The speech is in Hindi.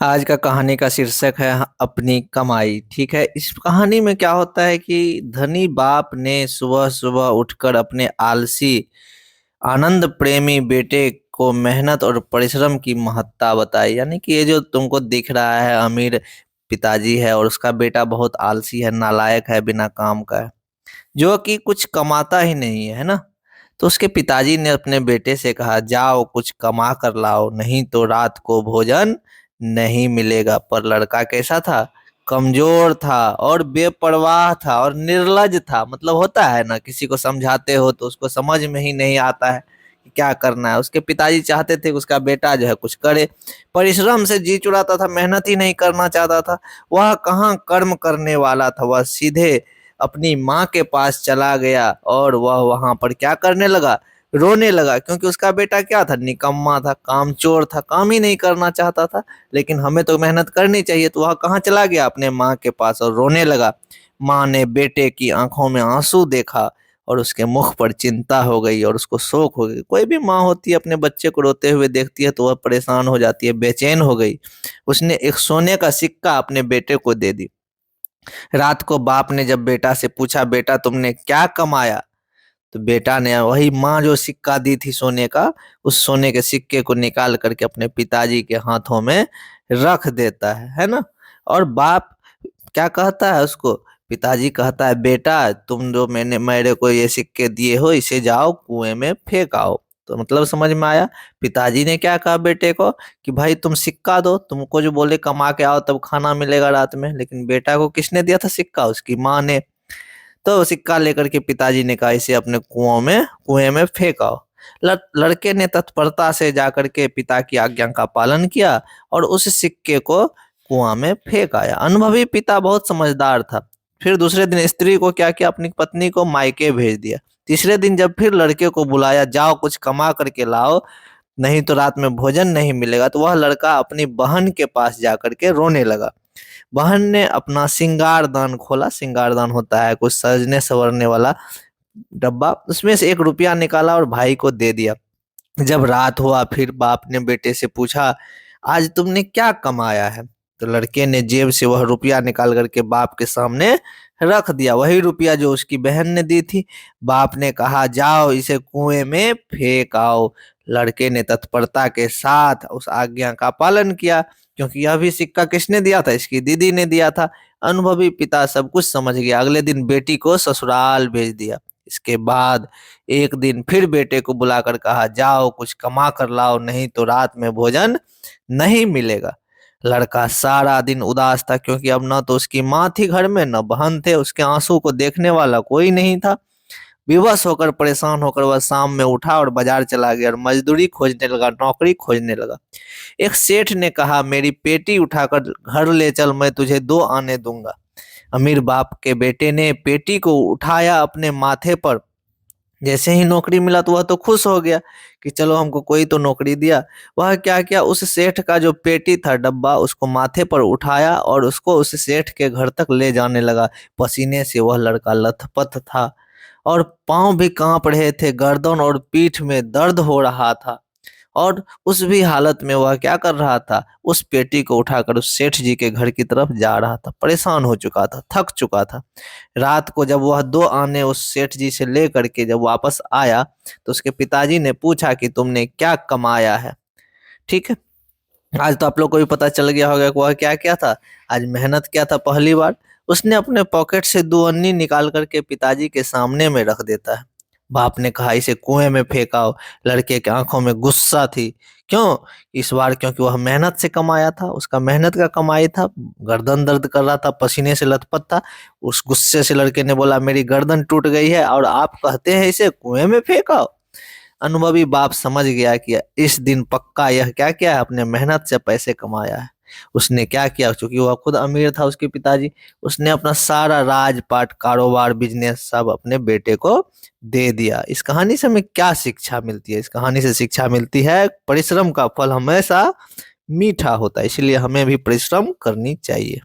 आज का कहानी का शीर्षक है अपनी कमाई। ठीक है, इस कहानी में क्या होता है कि धनी बाप ने सुबह सुबह उठकर अपने आलसी आनंद प्रेमी बेटे को मेहनत और परिश्रम की महत्ता बताई। यानी कि ये जो तुमको दिख रहा है अमीर पिताजी है और उसका बेटा बहुत आलसी है, नालायक है, बिना काम का है, जो कि कुछ कमाता ही नहीं है ना। तो उसके पिताजी ने अपने बेटे से कहा, जाओ कुछ कमा कर लाओ, नहीं तो रात को भोजन नहीं मिलेगा। पर लड़का कैसा था? कमजोर था और बेपरवाह था और निर्लज था। मतलब होता है ना, किसी को समझाते हो तो उसको समझ में ही नहीं आता है कि क्या करना है। उसके पिताजी चाहते थे कि उसका बेटा जो है कुछ करे, परिश्रम से जी चुराता था, मेहनत ही नहीं करना चाहता था। वह कहाँ कर्म करने वाला था, वह सीधे अपनी माँ के पास चला गया और वह वहां पर क्या करने लगा? रोने लगा, क्योंकि उसका बेटा क्या था? निकम्मा था, कामचोर था, काम ही नहीं करना चाहता था। लेकिन हमें तो मेहनत करनी चाहिए, तो वह कहाँ चला गया? अपने माँ के पास और रोने लगा। माँ ने बेटे की आंखों में आंसू देखा और उसके मुख पर चिंता हो गई और उसको शोक हो गई। कोई भी माँ होती है, अपने बच्चे को रोते हुए देखती है तो वह परेशान हो जाती है, बेचैन हो गई। उसने एक सोने का सिक्का अपने बेटे को दे दी। रात को बाप ने जब बेटा से पूछा, बेटा तुमने क्या कमाया? तो बेटा ने वही माँ जो सिक्का दी थी सोने का, उस सोने के सिक्के को निकाल करके अपने पिताजी के हाथों में रख देता है ना। और बाप क्या कहता है उसको? पिताजी कहता है, बेटा तुम जो मैंने मेरे को ये सिक्के दिए हो, इसे जाओ कुएं में फेंक आओ। तो मतलब समझ में आया? पिताजी ने क्या कहा बेटे को कि भाई तुम सिक्का दो, तुमको जो बोले कमा के आओ तब खाना मिलेगा रात में। लेकिन बेटा को किसने दिया था सिक्का? उसकी माँ ने। तो सिक्का लेकर के पिताजी ने कहा, इसे अपने कुएं में फेंकाओ। लड़के ने तत्परता से जाकर के पिता की आज्ञा का पालन किया और उस सिक्के को कुआं में फेंक आया। अनुभवी पिता बहुत समझदार था। फिर दूसरे दिन स्त्री को क्या किया? अपनी पत्नी को मायके भेज दिया। तीसरे दिन जब फिर लड़के को बुलाया, जाओ कुछ कमा करके लाओ, नहीं तो रात में भोजन नहीं मिलेगा, तो वह लड़का अपनी बहन के पास जाकर के रोने लगा। बहन ने अपना सिंगारदान खोला। सिंगारदान होता है कुछ सजने संवरने वाला डब्बा, उसमें से 1 रुपया निकाला और भाई को दे दिया। जब रात हुआ फिर बाप ने बेटे से पूछा, आज तुमने क्या कमाया है? तो लड़के ने जेब से वह रुपया निकाल करके बाप के सामने रख दिया, वही रुपया जो उसकी बहन ने दी थी। बाप ने कहा, जाओ इसे कुएं में फेंक आओ। लड़के ने तत्परता के साथ उस आज्ञा का पालन किया, क्योंकि यह भी सिक्का किसने दिया था? इसकी दीदी ने दिया था। अनुभवी पिता सब कुछ समझ गया। अगले दिन बेटी को ससुराल भेज दिया। इसके बाद एक दिन फिर बेटे को बुलाकर कहा, जाओ कुछ कमा कर लाओ, नहीं तो रात में भोजन नहीं मिलेगा। लड़का सारा दिन उदास था, क्योंकि अब न तो उसकी माँ थी घर में, न बहन थे, उसके आंसू को देखने वाला कोई नहीं था। विवश होकर, परेशान होकर वह शाम में उठा और बाजार चला गया और मजदूरी खोजने लगा, नौकरी खोजने लगा। एक सेठ ने कहा, मेरी पेटी उठाकर घर ले चल, मैं तुझे 2 आने दूंगा। अमीर बाप के बेटे ने पेटी को उठाया अपने माथे पर। जैसे ही नौकरी मिला तो वह तो खुश हो गया कि चलो हमको कोई तो नौकरी दिया। वह क्या किया, उस सेठ का जो पेटी था, डब्बा, उसको माथे पर उठाया और उसको उस सेठ के घर तक ले जाने लगा। पसीने से वह लड़का लथपथ था और पांव भी कांप रहे थे, गर्दन और पीठ में दर्द हो रहा था। और उस भी हालत में वह क्या कर रहा था? उस पेटी को उठाकर उस सेठ जी के घर की तरफ जा रहा था। परेशान हो चुका था, थक चुका था। रात को जब वह 2 आने उस सेठ जी से ले करके जब वापस आया, तो उसके पिताजी ने पूछा कि तुमने क्या कमाया है? ठीक है, आज तो आप लोग को भी पता चल गया होगा कि वह क्या क्या था। आज मेहनत क्या था? पहली बार उसने अपने पॉकेट से 2 अन्नी निकाल करके पिताजी के सामने में रख देता है। बाप ने कहा, इसे कुएं में फेंकाओ। लड़के के आंखों में गुस्सा थी। क्यों? इस बार क्योंकि वह मेहनत से कमाया था, उसका मेहनत का कमाई था। गर्दन दर्द कर रहा था, पसीने से लथपथ था। उस गुस्से से लड़के ने बोला, मेरी गर्दन टूट गई है और आप कहते हैं इसे कुएं में फेंकाओ। अनुभवी बाप समझ गया कि इस दिन पक्का यह क्या क्या है, अपने मेहनत से पैसे कमाया है। उसने क्या किया, क्योंकि वह खुद अमीर था उसके पिताजी, उसने अपना सारा राजपाट, कारोबार, बिजनेस सब अपने बेटे को दे दिया। इस कहानी से हमें क्या शिक्षा मिलती है? इस कहानी से शिक्षा मिलती है, परिश्रम का फल हमेशा मीठा होता है, इसलिए हमें भी परिश्रम करनी चाहिए।